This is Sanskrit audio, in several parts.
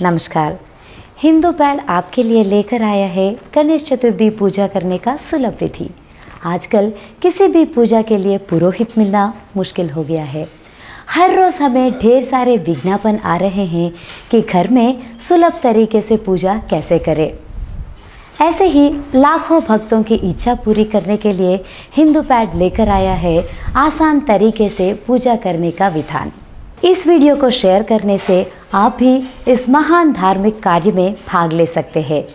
नमस्कार। हिंदू पैड आपके लिए लेकर आया है गणेश चतुर्थी पूजा करने का सुलभ विधि। आजकल किसी भी पूजा के लिए पुरोहित मिलना मुश्किल हो गया है। हर रोज़ हमें ढेर सारे विज्ञापन आ रहे हैं कि घर में सुलभ तरीके से पूजा कैसे करें। ऐसे ही लाखों भक्तों की इच्छा पूरी करने के लिए हिंदू पैड लेकर आया है आसान तरीके से पूजा करने का विधान। इस वीडियो को शेयर करने से आप भी इस महान धार्मिक कार्य में भाग ले सकते हैं।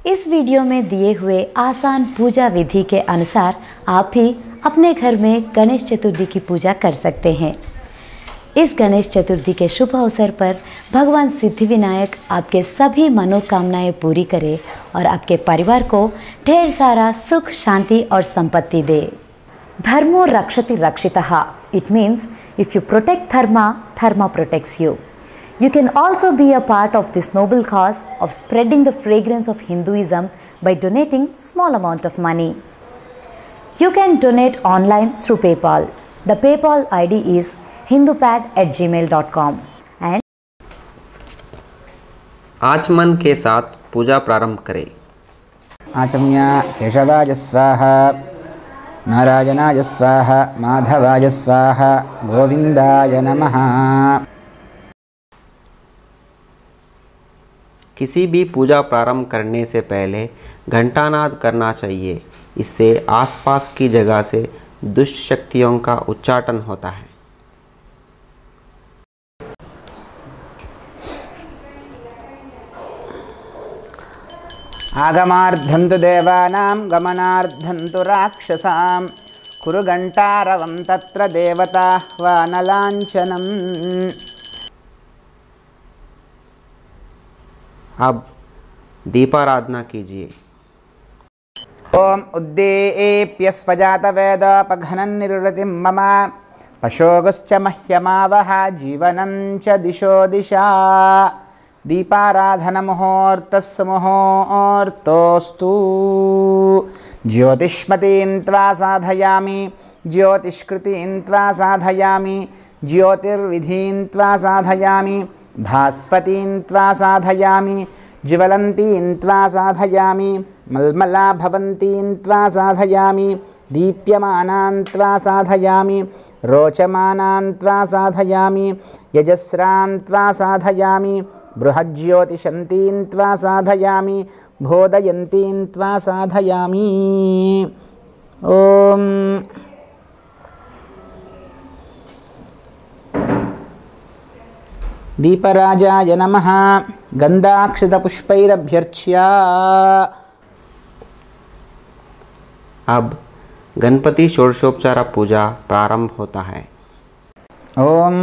इस वीडियो में दिए हुए आसान पूजा विधि के अनुसार आप भी अपने घर में गणेश चतुर्थी की पूजा कर सकते हैं। इस गणेश चतुर्थी के शुभ अवसर पर भगवान सिद्धिविनायक आपके सभी मनोकामनाएं पूरी करे और आपके परिवार को ढेर सारा सुख, शांति और संपत्ति दे। धर्मो रक्षति रक्षितः। It means if you protect dharma, dharma protects you. You can also be a part of this noble cause of spreading the fragrance of Hinduism by donating small amount of money. You can donate online through PayPal. The PayPal ID is hindupad@gmail.com and आचमन के साथ पूजा प्रारंभ करें। आचम्य केशवाय स्वाहा, नारायणाय स्वाहा, माधवाय स्वाहा, गोविंदाय नमः। किसी भी पूजा प्रारंभ करने से पहले घंटानाद करना चाहिए। इससे आसपास की जगह से दुष्ट शक्तियों का उच्चाटन होता है। आगमार्धन्तु देवानां गमनार्धन्तु राक्षसां, कुरु घण्टारवं तत्र देवताह्वानलाञ्छनम्। अब दीपाराधना कीजिए। ओम उद्दीप्य स्वजातवेदोपघनं निर्वृतिं मम, पशोगश्च मह्यमावह जीवनं च दिशो दिशा। दीपाराधनमुहूर्तस्य मुहूर्तोऽस्तु। ज्योतिष्मतीं त्वा साधयामि, ज्योतिष्कृतिं त्वा साधयामि, ज्योतिर्विधीं त्वा साधयामि, भास्वतीं त्वा साधयामि, ज्वलन्तीं त्वा साधयामि, मल्मला भवन्तीं त्वा साधयामि, दीप्यमानां त्वा साधयामि, रोचमानां त्वा साधयामि, यजस्रां त्वा साधयामि, बृहज्योतिषन्तीं त्वा साधयामि, बोधयन्तीं त्वा साधयामि। ओम दीपराजाय नमः। गन्धाक्षतपुष्पैरभ्यर्च्य अब गणपति षोडशोपचार पूजा प्रारंभ होता है। ओम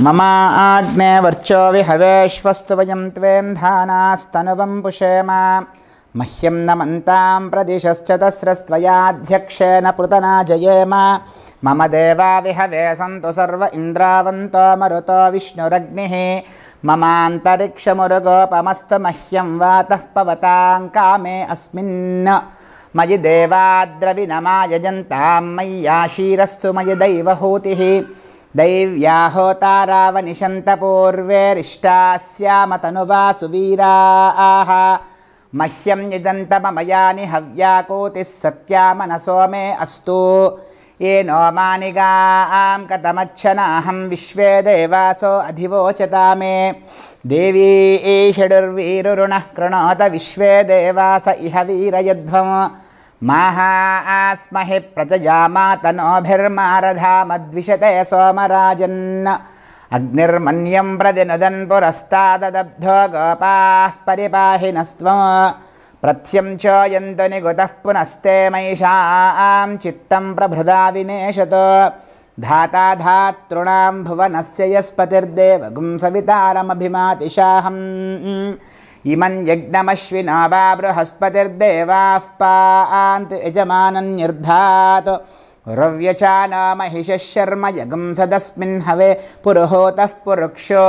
मम आग्ने वर्चो विहवेश्वस्तु वयं त्वेन्धानास्तनुवं पुषेम, मह्यं नमन्तां प्रदिशश्चतस्रस्त्वयाध्यक्षेण पृतना जयेम। मम देवा विहवे सन्तु सर्व इन्द्रावन्तो मरुतो विष्णुरग्निः, ममान्तरिक्षमुरुगोपमस्तु मह्यं वातः पवतां कामे अस्मिन्। मयि देवाद्रविणमायजन्तां मय्याशीरस्तु मयि दैवहूतिः, दैव्या होतारावनिशन्तपूर्वेरिष्टास्याम तनुवा सुवीराः। मह्यं यजन्तममयानि हव्याकोतिः सत्या मनसो मे अस्तु। येनो मानिगां कतमच्छनाहं विश्वे देवासो अधिवोचता मे। देवी षडुर्वीरुरुणः कृणोत विश्वे देवास इह वीरयध्वम्। माहास्महे प्रजयामातनोभिर्मारधामद्विषते सोमराजन्। अग्निर्मन्यं प्रतिनुदन् पुरस्ताददब्धो गोपाः परिपाहिनस्त्वम्। प्रथ्यं च यन्तु निगुतः पुनस्ते मयिषां चित्तं प्रभृदा विनेशत। धाता धातॄणां भुवनस्य यस्पतिर्देवगुं सवितारमभिमातिशाहम्। इमं यज्ञमश्विना वा बृहस्पतिर्देवाः पान्तु यजमानन्यर्धात्। रव्यचान महिषः शर्म यगुं सदस्मिन् हवे पुरुहोतः पुरुक्षो।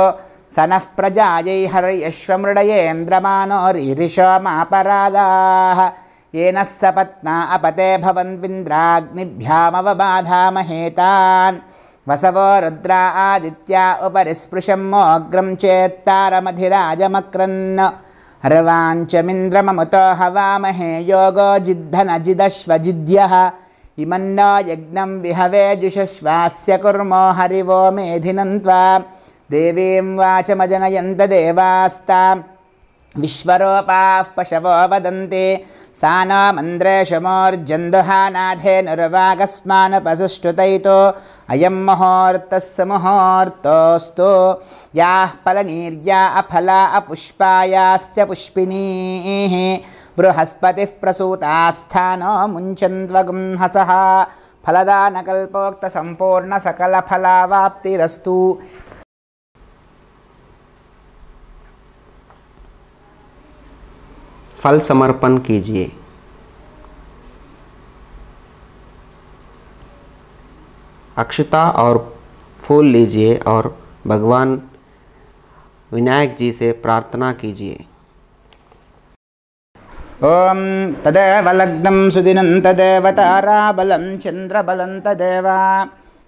सनः प्रजायै हर्यश्वमृडयेन्द्रमानोरीरिषमापरादाः। येन सपत्ना अपते भवन्विन्द्राग्निभ्यामवबाधामहेतान्। वसवो रुद्रा आदित्या उपरि स्पृशमोऽग्रं चेत्तारमधिराजमक्रन् हर्वाञ्चमिन्द्रममुतो हवामहे योगो जिद्धनजिदश्वजिद्यः इमन्नो यज्ञं विहवे जुषश्वास्य कुर्मो हरिवो मेधिनं त्वा देवीं वाचमजनयन्त देवास्तां विश्वरूपाः पशवो वदन्ति सा न मन्द्रेशमोर्जन्दुहानाधेनुर्वागस्मानुपसुष्टुतैतो अयं मुहूर्तः सुमुहूर्तोऽस्तु याः फलनीर्या अफला अपुष्पायाश्च पुष्पिणीः बृहस्पतिः प्रसूतास्थानो मुञ्चन्त्वगुंहसः फलदानकल्पोक्तसम्पूर्णसकलफलावाप्तिरस्तु। फल समर्पण कीजिए। अक्षता और फूल लीजिए और भगवान विनायक जी से प्रार्थना कीजिए। ओम तदेव लग्नं सुदिनं तदेव ताराबलं चन्द्रबलं तदेव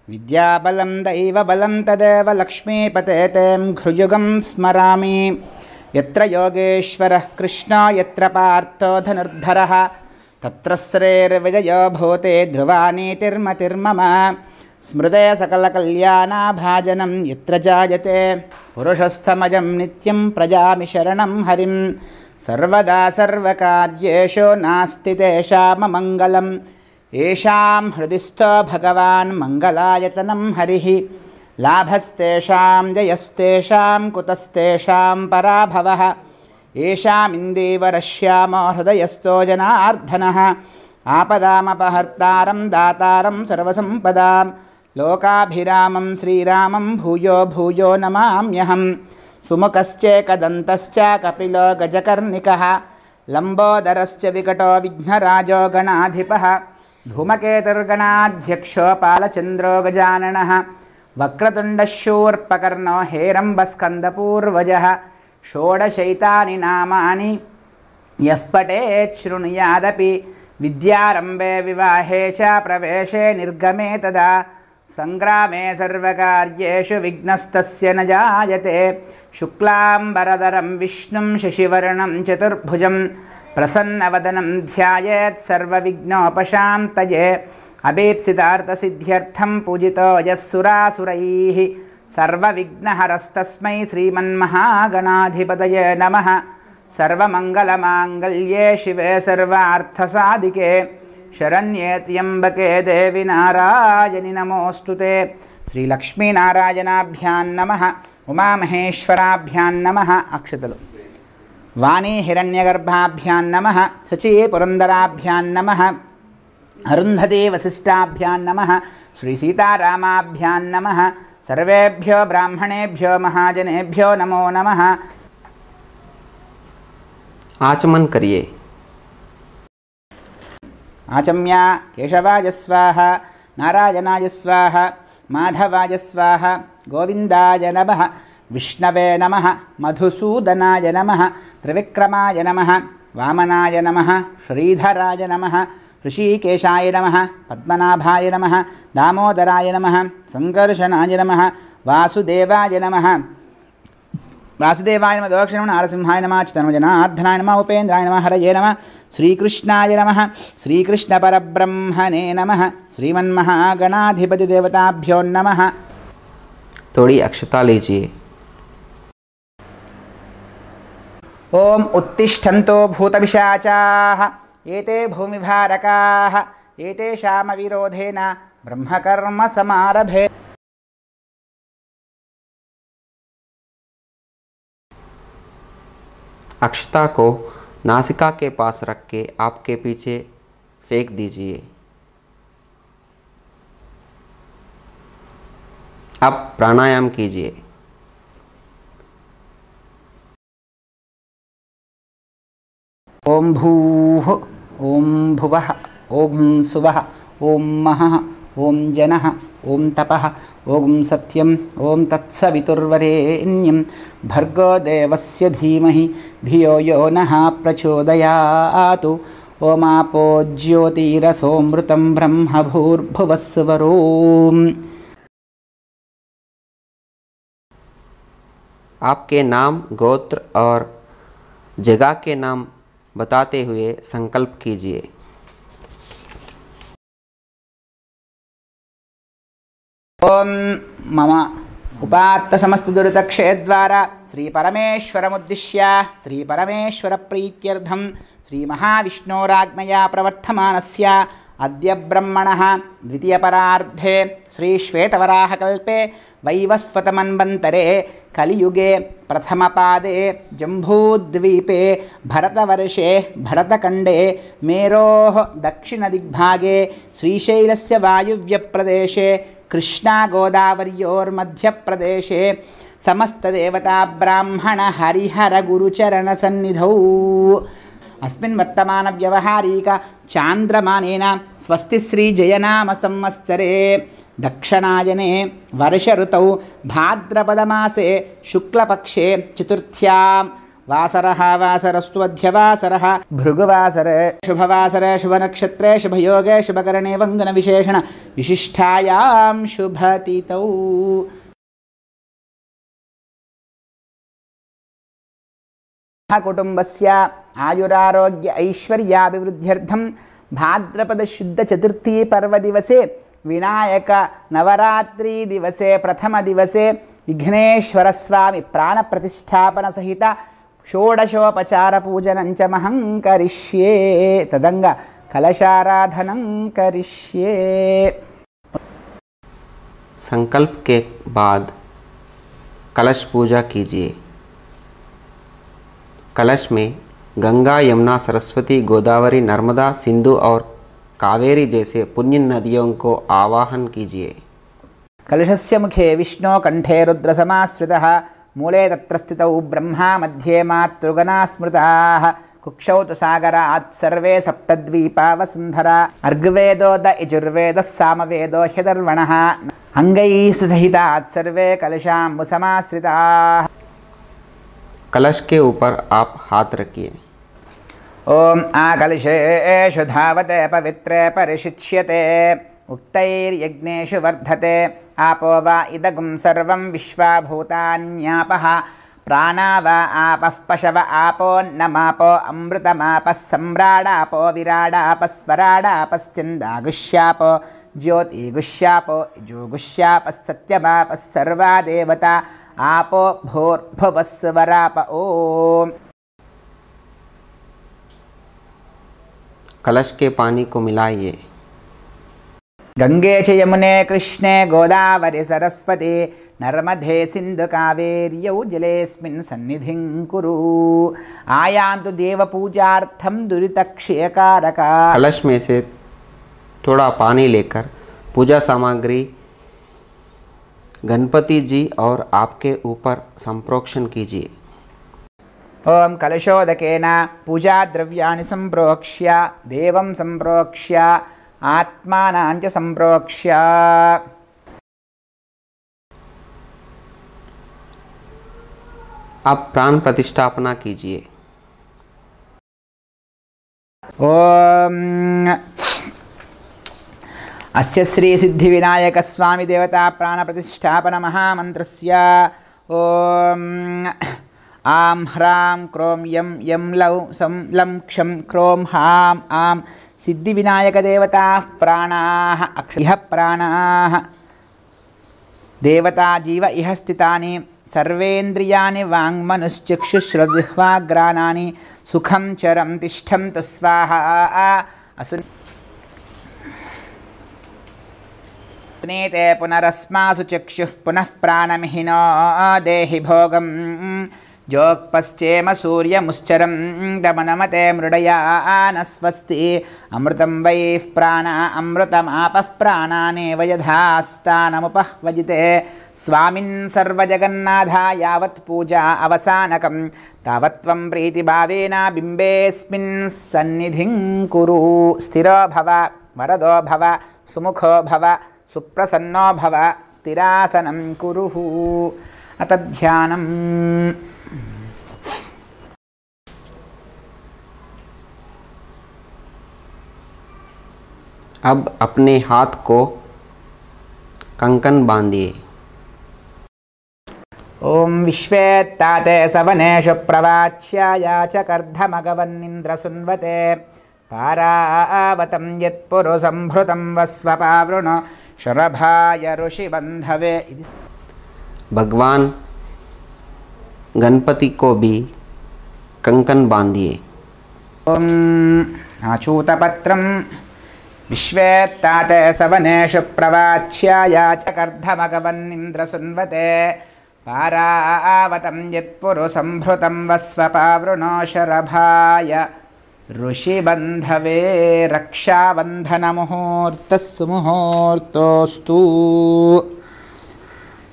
विद्याबलं दैवबलं तदेव लक्ष्मीपते तें घृयुगं स्मरामि। यत्र योगेश्वरः कृष्णो यत्र पार्थो धनुर्धरः तत्र श्रेर्विजयो भूते ध्रुवानीतिर्मतिर्मम। स्मृते सकलकल्याणाभाजनं यत्र जायते पुरुषस्थमजं नित्यं प्रजामि शरणं हरिं। सर्वदा सर्वकार्येषु नास्ति तेषाममङ्गलं येषां हृदि स्थो भगवान् मङ्गलायतनं हरिः। लाभस्तेषां जयस्तेषां कुतस्तेषां पराभवः येषामिन्दीवरश्यामो हृदयस्थो जनार्दनः। आपदामपहर्तारं दातारं सर्वसम्पदां लोकाभिरामं श्रीरामं भूयो भूयो नमाम्यहम्। सुमुखश्चेकदन्तश्च कपिलो गजकर्णिकः लम्बोदरश्च विकटो विघ्नराजो गणाधिपः। धूमकेतुर्गणाध्यक्षो पालचन्द्रो गजाननः। वक्रतुण्डशूर्पकर्णो हेरम्बस्कन्दपूर्वजः। षोडशैतानि नामानि यः पठेत् शृणुयादपि विद्यारम्भे विवाहे च प्रवेशे निर्गमे तदा संग्रामे सर्वकार्येषु विघ्नस्तस्य न जायते। शुक्लाम्बरधरं विष्णुं शशिवर्णं चतुर्भुजं प्रसन्नवदनं ध्यायेत् सर्वविघ्नोपशान्तये। अभीप्सितार्थसिद्ध्यर्थं पूजितो यः सुरासुरैः सर्वविघ्नहरस्तस्मै श्रीमन्महागणाधिपतये नमः। सर्वमङ्गलमाङ्गल्ये शिवे सर्वार्थसाधिके शरण्ये त्र्यम्बके देवी नारायणि नमोऽस्तुते। श्रीलक्ष्मीनारायणाभ्यां नमः। उमामहेश्वराभ्यां नमः। अक्षतलु वाणी हिरण्यगर्भाभ्यां नमः। शचीपुरन्दराभ्यां नमः। अरुन्धती वसिष्ठाभ्यां नमः। श्रीसीतारामाभ्यां नमः। सर्वेभ्यो ब्राह्मणेभ्यो महाजनेभ्यो नमो नमः। आचमन करिए। आचम्या केशवाय स्वाहा नारायणाय स्वाहा माधवाय स्वाहा गोविन्दाय नमः। विष्णवे नमः। मधुसूदनाय नमः। त्रिविक्रमाय नमः। वामनाय नमः। श्रीधराय नमः। ऋषिकेशाय नमः। पद्मनाभाय नमः। दामोदराय नमः। संकर्षणाय नमः। वासुदेवाय नमः। वासुदेवाय नमः। दक्षिणं नारसिंहाय नमः। चित्तमजनार्दनाय नमः। उपेन्द्राय नमः। हरये नमः। श्रीकृष्णाय नमः। श्रीकृष्णपरब्रह्मणे नमः। श्रीमन्महागणाधिपतिदेवताभ्यो नमः। थोड़ी अक्षता लीजिए। ओम उत्तिष्ठन्तो भूतपिशाचाः एते भूमिभारकाः एतेषामविरोधेन ब्रह्मकर्म समारभे। अक्षता को नासिका के पास रख के आपके पीछे फेंक दीजिए। अब प्राणायाम कीजिए। ओम भूः ओम भुवः ओम सुवः ओम महः ओम जनः ओम तपः ओम सत्यं ओम तत्सवितुर्वरेण्यं भर्गो देवस्य धीमहि धियो यो नः प्रचोदयात्। ओमापो ज्योतिरसोमृतं ब्रह्म भूर्भुवस्सुवरोम्। आपके नाम, गोत्र और जगह के नाम बताते हुए संकल्प कीजिए। ओम मम उपात्त समस्त दुरितक्षयद्वारा श्री परमेश्वरमुद्दिश्य श्री परमेश्वर प्रीत्यर्थम श्री महाविष्णोराज्ञया प्रवर्तमानस्य अद्य ब्रह्मणः द्वितीयपरार्धे श्री श्वेतवराहकल्पे वैवस्वतमन्वन्तरे कलियुगे प्रथमपादे जम्बूद्वीपे भरतवर्षे भरतखण्डे मेरोः दक्षिणदिग्भागे श्रीशैलस्य वायुव्यप्रदेशे कृष्णागोदावर्योर्मध्यप्रदेशे समस्तदेवता ब्राह्मण हरिहर गुरुचरणसन्निधौ अस्मिन् वर्तमान व्यवहारिक चान्द्रमानेन स्वस्ति श्री जयनाम संवत्सरे दक्षिणायने वर्ष ऋतौ भाद्रपदमासे शुक्लपक्षे चतुर्थ्यां वासरः वासरस्तु अध्यवासरः भृगुवासरे शुभवासरे शुभनक्षत्रे शुभयोगे शुभकरणे वङ्गनविशेषण विशिष्टायां शुभतिथौ कुटुंबस्य आयुरारोग्य ऐश्वर्याभिवृद्ध्यर्थं भाद्रपद शुद्ध चतुर्थी पर्व दिवसे विनायक नवरात्रि दिवसे प्रथम दिवसे विघ्नेश्वर स्वामी प्राण प्रतिष्ठापन सहित षोडशोपचार पूजनं च महं करिष्ये तदंग कलशाराधनं करिष्ये। संकल्प के बाद कलश पूजा कीजिए। कलश में गंगा, यमुना, सरस्वती, गोदावरी, नर्मदा, सिंधु और कावेरी जैसे पुण्य नदियों को आवाहन कीजिए। कलशस्य मुखे विष्णु कंठे रुद्रसमाश्रितः मूले तत्र स्थितौ ब्रह्मा मध्ये मातृगणा स्मृताः कुक्षौ तु सागरात् सर्वे सप्तद्वीपा वसुन्धरा अर्ग्वेदो द यजुर्वेदः सामवेदो ह्यदर्वणः अंगैः सहितात् सर्वे कलशाम्बुसमाश्रिताः। कलश के ऊपर आप हाथ रखिए। ओम आकलशेषु धावते पवित्रे परिशिच्यते उक्तैर्यज्ञेषु वर्धते आपो वा इदगुं सर्वं विश्वाभूतान्यापः प्राणा वा आपः पशव आपोन्नमापो अमृतमापः सम्राडापो विराडापः स्वराडापश्चन्दागुष्यापो ज्योतिगुष्यापो यजुगुष्यापः सत्यमापः सर्वा देवता आपो भूर्भुवस्वराप ओम। कलश के पानी को मिलाइए। गंगे च यमुने कृष्णे गोदावरी सरस्वती नर्मदे सिंधु कावेर्यौ जलेऽस्मिन् सन्निधिं कुरु आयान्तु देवपूजार्थं दुरितक्षयकारका। कलश में से थोड़ा पानी लेकर पूजा सामग्री गणपति जी और आपके ऊपर संप्रोक्षण कीजिए। ओम कलशोदकेन पूजा द्रव्याणि संप्रोक्ष्य देवं संप्रोक्ष्य आत्मानां च संप्रोक्ष्य। अब प्राण प्रतिष्ठापना कीजिए। ओम अस्य श्री सिद्धि विनायक स्वामी देवता प्राण प्रतिष्ठापन महामंत्रस्य ओम आं ह्रां क्रों यं यं लौ सं लं क्षं क्रों हां आं सिद्धिविनायकदेवताः प्राणाः अक्षयः प्राणाः देवता जीव इह स्थितानि सर्वेन्द्रियाणि वाङ्मनुश्चक्षुश्रुजिह्वाग्राणानि सुखं चरं तिष्ठं तु स्वाहा पुनीते पुनरस्मासु चक्षुः पुनः प्राणमिहिनो देहि भोगं जोक्पश्चेम सूर्यमुश्चरं दमनमते मृडया न स्वस्ति अमृतं वैः प्राणा अमृतमापः प्राणानेव यथास्तानमुपह्वजिते स्वामिन् सर्वजगन्नाथा यावत् पूजा अवसानकं तावत् त्वं प्रीतिभावेन बिम्बेऽस्मिन् सन्निधिं कुरु। स्थिरो भव वरदो भव सुमुखो भव सुप्रसन्नो भव स्थिरासनं कुरुः। अत ध्यानम्। अब अपने हाथ को कंकन बांधिए। ఓం విశ్వేత్తాతే సవనేషు ప్రవాచ్యాయా చ కర్ధమగవన్నింద్రసున్వతే పారావతం యత్పురు సంభృతం వస్వపావృణ శరభాయ ఋషిబంధవే. ఇది भगवान गणपति को भी कंकन बांधिए. ఓం ఆచూతపత్రం విశ్వేత్తాతే సవనేషు ప్రవాచ్యాయా చ కర్ధమగవన్నింద్రసున్వతే పారావతం యత్పురు సంభృతం వస్వపావృణో శరభాయ ఋషిబంధవే. రక్షాబంధనముహూర్తస్సు ముహూర్తోస్తు.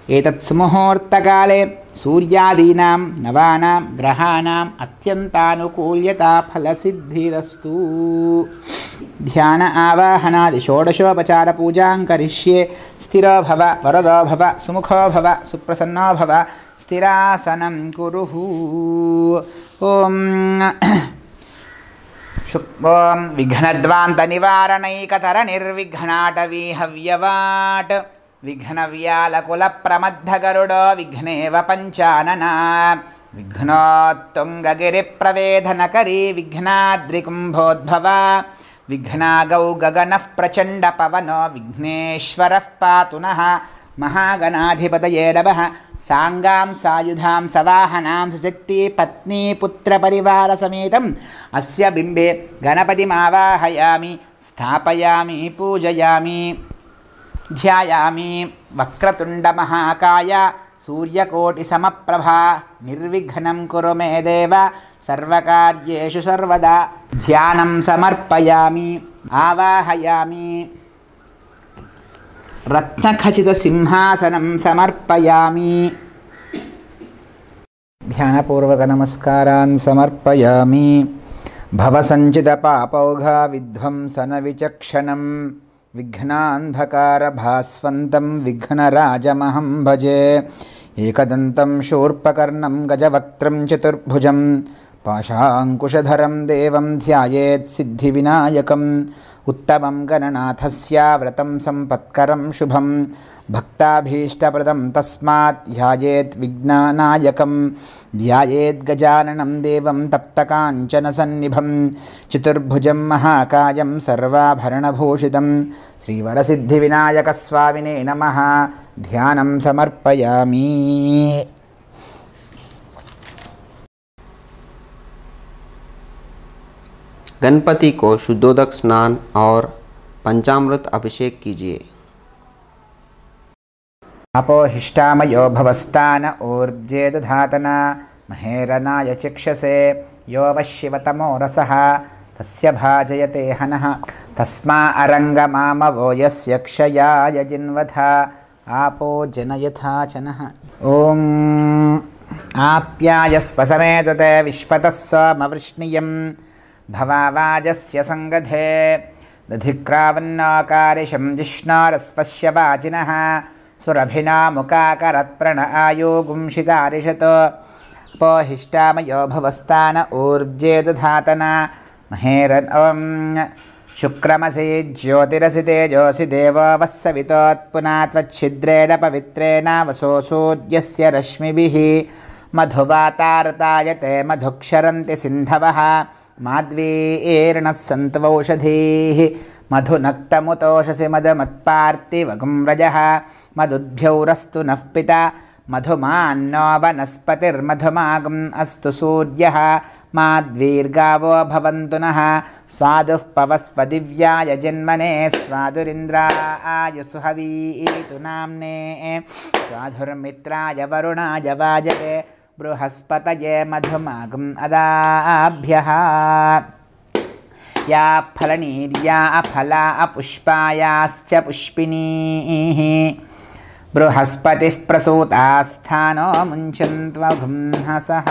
ఏతత్సుముహూర్తకాలే సూర్యాదీనాం నవానాం గ్రహాణాం అత్యంతానుకూల్యతా ఫలసిద్ధిరస్తు. ధ్యాన ఆవాహనాది షోడశోపచార పూజాం కరిష్యే. స్థిరో భవ వరదో భవ సుముఖో భవ సుప్రసన్నో భవ స్థిరాసనం కురు. ఓం ఓం విఘ్నద్వాంత నివారణైకతర నిర్విఘ్నాటవీ హవ్యవాట్. విఘ్నవ్యాలకుల ప్రమద్ధ గరుడో విఘ్నేవ పంచానన. విఘ్నోత్తుంగగిరి ప్రవేధనకరీ విఘ్నాద్రికుంభోద్భవ. విఘ్నాగౌ గగనః ప్రచండ పవనో విఘ్నేశ్వరః పాతు నః. మహాగణాధిపతయే నమః. సాంగాం సాయుధాం సవాహనాం సుశక్తి పత్నీ పుత్ర పరివార సమేతం అస్య బింబే గణపతిమావాహయామి స్థాపయామి పూజయామి. ధ్యాయామి వక్రతుండ మహాకాయ సూర్యకోటి సమప్రభా. నిర్విఘ్నం కురు మే దేవ సర్వకార్యేషు సర్వదా. ధ్యానం సమర్పయామి ఆవాహయామి. రత్నఖచిత సింహాసనం సమర్పయామి. ధ్యానపూర్వక నమస్కారాన్ సమర్పయామి. భవసంచిత పాపౌఘా విధ్వంసన విచక్షణం విఘ్నాంధకార భాస్వంతం విఘ్నరాజమహం భజే. ఏకదంతం శూర్పకర్ణం గజవక్త్రం చతుర్భుజం పాశాంకుశధరం దేవం ధ్యాయేత్ సిద్ధివినాయకం. ఉత్తమం గణనాథస్య వ్రతం సంపత్కరం శుభం భక్తాభీష్టప్రదం తస్మాత్ ధ్యాయేత్ విఘ్ననాయకం. ధ్యాయేత్ గజాననం దేవం తప్తకాంచనసన్నిభం చతుర్భుజం మహాకాయం సర్వాభరణభూషితం. శ్రీవరసిద్ధివినాయకస్వామినే నమః. ధ్యానం సమర్పయామి. गणपति को शुद्धोदक स्नान और पंचामृत अभिषेक कीजिए. अपोहिष्टामयो भवस्तान ऊर्जे दधातना महेरनाय चिक्षसे. यो वशिवतमो रसः तस्य भाजयते हनः. तस्मा अरङ्गमामवो यस्य क्षयाय जिन्वथा आपो जनयथा चनः. ॐ आप्यायस्व समेतते विश्वतः सोमवृष्णियम् भवावाजस्य संगधे. दधिक्रावन्नाकारिशं जिष्णारस्पश्य वाचिनः. सुरभिना मुकाकरत्प्रण आयोगुंशितारिषत्. पोहिष्टामयो भवस्तान ऊर्जे दधातना महेरन् शुक्रमसि ज्योतिरसि तेजोसि देवो वत्सवितोत्पुना त्वच्छिद्रेण पवित्रेण वसो सूर्यस्य रश्मिभिः. मधुवातारतायते मधुक्षरन्ति सिन्धवः. माध्वीर्णः सन्त्वौषधीः मधुनक्तमुतोषसि मदमत्पार्थिवगुं व्रजः. मधुद्भ्यौरस्तु नः पिता मधुमान्नो वनस्पतिर्मधुमागम् अस्तु सूर्यः. माद्वीर्गावो भवन्तु नः. स्वादुः पवस्व दिव्याय जन्मने. स्वादुरिन्द्राय सुहवीतु नाम्ने. स्वाधुर्मित्राय वरुणाय वाजवे. बृहस्पतये मधुमागम् अदाभ्यः. या फलनीर्या अफला अपुष्पायाश्च पुष्पिणीः. बृहस्पतिः प्रसूतास्थानो मुञ्चन्त्वघुंहसः.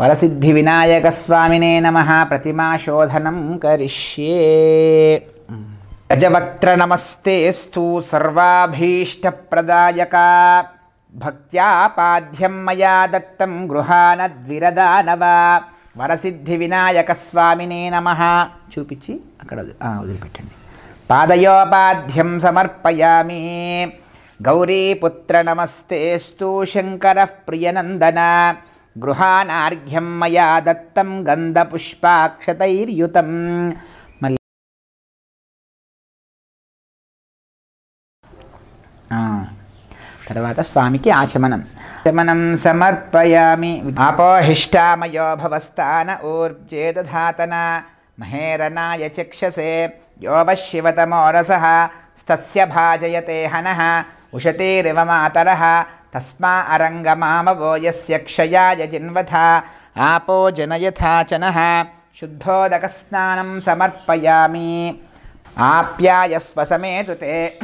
वरसिद्धिविनायकस्वामिने नमः. प्रतिमाशोधनं करिष्ये. गजवक्त्र नमस्तेस्तु सर्वाभीष्टप्रदायका. भक्त्या पाद्यं मया दत्तं गृहानद्विरदानव. వరసిద్ధివినాయకస్వామినే నమః. చూపించి అక్కడ వదిలిపెట్టండి. పాదయోపాధ్యం సమర్పయామి. గౌరీపుత్ర నమస్తేస్తు శంకరః ప్రియనందన. గృహానార్ఘ్యం మయా దత్తం గంధపుష్పాక్షతైర్యుతం. మళ్ళీ తర్వాత స్వామికి ఆచమనం. ఆచమనం సమర్పయామి. ఆపోహిష్టామయో భవస్థాన ఊర్జేదధాతన మహేరనాయ చక్షసే యోవశివతమోరసః స్తస్య భాజయతే హనః ఉషతేరివ మాతరః తస్మా అరంగమామవో యస్య క్షయాయ జిన్వథ ఆపో జనయథాచనః. శుద్ధోదకస్నానం సమర్పయామి. ఆప్యాయస్వ సమేతుతే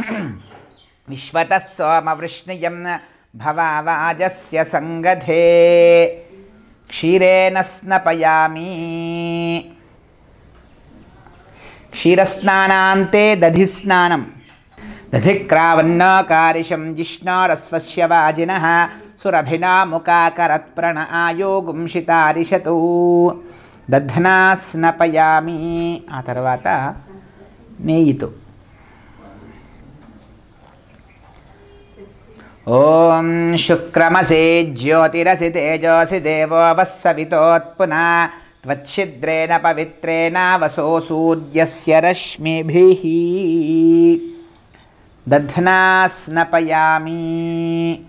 విశ్వతః సోమవృష్ణియం భవావాజస్య సంగధే. క్షీరేణ స్నపయామి. క్షీరస్నానాంతే దధిస్నానం. దధిక్రావన్నకారిషం జిష్ణోరస్వస్య వాజినః సురభినా ముఖాకరత్ప్రణ ఆయోగుంషితారిషతు. దధ్నా స్నపయామి. ఆ తర్వాత నెయ్యితో. ఓం శుక్రమసే జ్యోతిరసి తేజోసి దేవో వస్సవితోత్పునా త్వచ్ఛిద్రేణ పవిత్రేణ వసో సూర్యస్య రశ్మిభిః. దధ్నా స్నపయామి.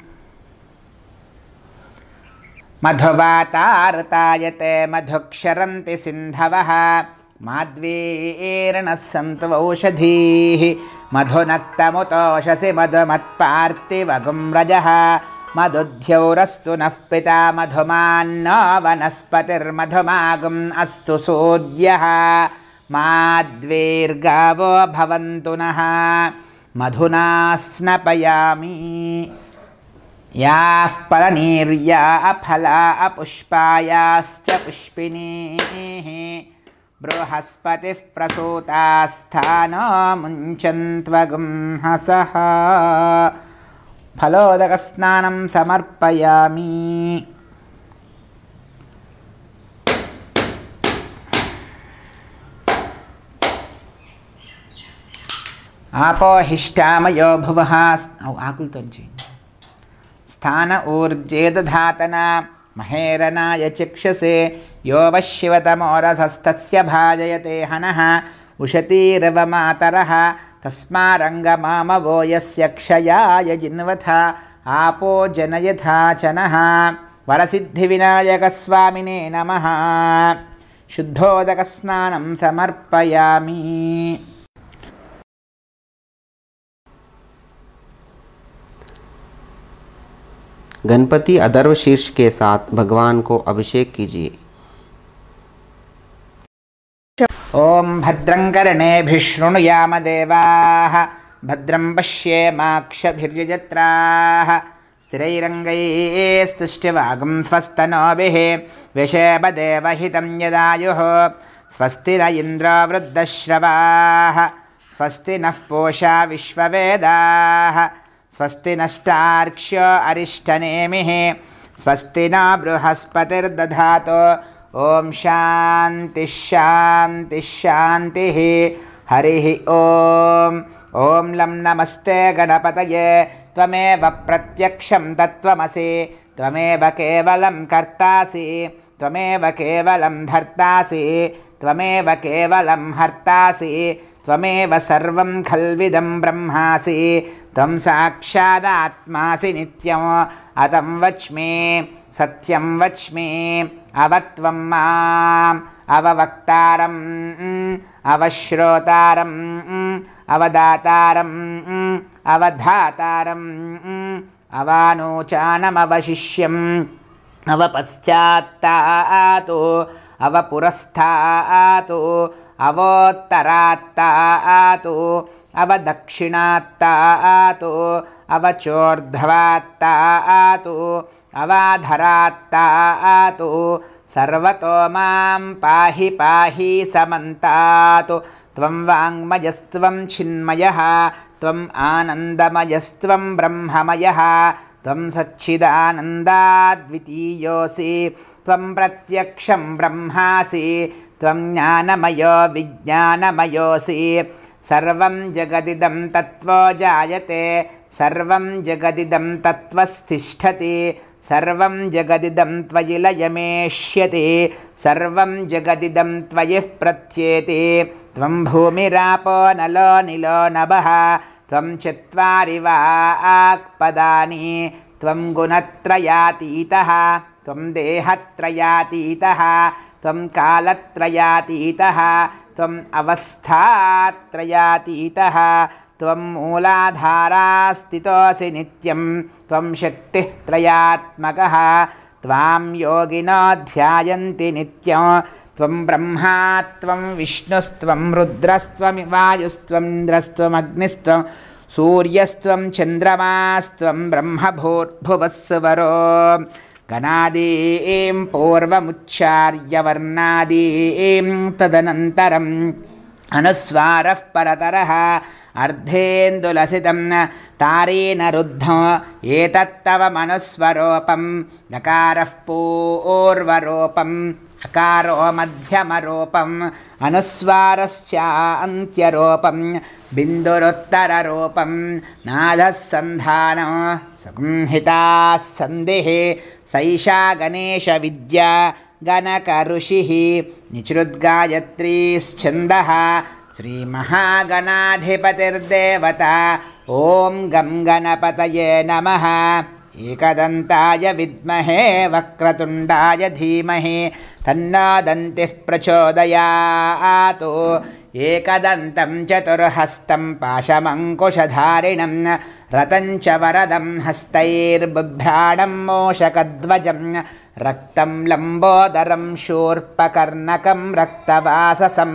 మధువాతారతాయతే మధుక్షరంతి సింధవః మాధ్వీర్ణః సంతు ఓషధీః. మధునక్తముతోషసి మధుమత్పార్తివగుం రజః మధుద్ధ్యౌరస్తు నః పితా మధుమాన్నో వనస్పతిర్మధుమాగుం అస్తు సూర్యః. మాద్వీర్గావో భవంతు నః. మధునా స్నపయామి. యాః ఫలనీర్యా అఫలా అపుష్పాయాశ్చ పుష్పిణీః బృహస్పతిః ప్రసూతాస్థానో ముంచన్త్వగుంహసః. ఫలోదకస్నానం సమర్పయామి. ఆపోహిష్టామయో భువః. ఆకులతోంచి. స్థాన ఊర్జేదధాతన మహేరనాయ చక్షసే యోవశివతమోరసస్తస్య భాజయతే హనః ఉషతీరవ మాతరః తస్మారంగమామవో యస్య క్షయాయ జిన్వథ ఆపో జనయథాచనః. వరసిద్ధివినాయకస్వామినే నమః. శుద్ధోదకస్నానం సమర్పయామి. गणपति अथर्व शीर्ष के साथ भगवान को अभिषेक कीजिए. ओम भद्रं कर्णेभिः शृणुयाम देवाः भद्रं पश्येमाक्षभिर्यजत्राः स्थिरैरङ्गैस्तुष्टिवागं स्वस्तनोभिः विषेपदेवहितं यदायुः स्वस्ति न इन्द्रो वृद्धश्रवाः स्वस्ति नः पूषा विश्ववेदाः स्वस्ति नष्टार्क्ष्यो अरिष्टनेमिः स्वस्ति न बृहस्पतिर्दधातु. ओम शांति शांति शांति. हरिः ओम. ओम लं नमस्ते गणपतये त्वमेव प्रत्यक्षं तत्त्वमसि त्वमेव केवलं कर्तासि त्वमेव केवलं धर्तासि त्वमेव केवलं हर्तासि त्वमेव सर्वं खल्विदं ब्रह्मासि त्वं साक्षादात्मासि नित्यम् अतं वच्मि सत्यं वच्मि अवत्वं माम् अववक्तारम् अवश्रोतारम् अवदातारम् अवधातारम् अवानोचानमवशिष्यम् अवपश्चात्तातु अवपुरस्तातु अवोत्तरात्तातु अवदक्षिणात्तातु अवचोर्ध्वात्तातु अवाधरात्तातु सर्वतो मां पाहि पाहि समन्तातु. त्वं वाङ्मयस्त्वं चिन्मयः त्वम् आनन्दमयस्त्वं ब्रह्ममयः त्वं सच्चिदानन्दाद्वितीयोऽसि त्वं प्रत्यक्षं ब्रह्मासि त्वं ज्ञानमयो विज्ञानमयोऽसि सर्वं जगदिदं तत्त्वो जायते सर्वं जगदिदं तत्त्वस्तिष्ठति सर्वं जगदिदं त्वयि लयमेष्यति सर्वं जगदिदं त्वयि प्रत्येति त्वं भूमिरापो नलो निलो नभः त्वं चत्वारि वाक्पदानि त्वं गुणत्रयातीतः त्वं देहत्रयातीतः त्वं कालत्रयातीतः त्वम् अवस्थात्रयातीतः त्वं मूलाधारास्थितोऽसि नित्यं त्वं शक्तिः त्रयात्मकः त्वां योगिनो ध्यायन्ति नित्यं त्वं ब्रह्मा त्वं विष्णुस्त्वं रुद्रस्त्वं वायुस्त्वं इन्द्रस्त्वमग्निस्त्वं सूर्यस्त्वं चन्द्रमास्त्वं ब्रह्मभूर्भुवस्सुवरो गणादीं पूर्वमुच्चार्य वर्णादीं तदनन्तरम् अनुस्वारः परतरः अर्धेन्दुलसितं तारेण रुद्धम् एतत्तव मनुस्वरूपं नकारः पूर्वरूपम् अकारो मध्यमरूपम् अनुस्वारश्चान्त्यरूपं बिन्दुरुत्तररूपं नादः सन्धानो संहिताः सन्धिः सैषा गणेशविद्या गणकऋषिः निचृद्गायत्रीश्छन्दः श्रीमहागणाधिपतिर्देवता ॐ गं गणपतये नमः एकदन्ताय विद्महे वक्रतुण्डाय धीमहि तन्नो दन्तिः प्रचोदयात् एकदन्तं चतुर्हस्तं पाशमङ्कुशधारिणं रतं च वरदं हस्तैर्बिभ्राणं मूषकध्वजं रक्तं लम्बोदरं शूर्पकर्णकं रक्तवाससं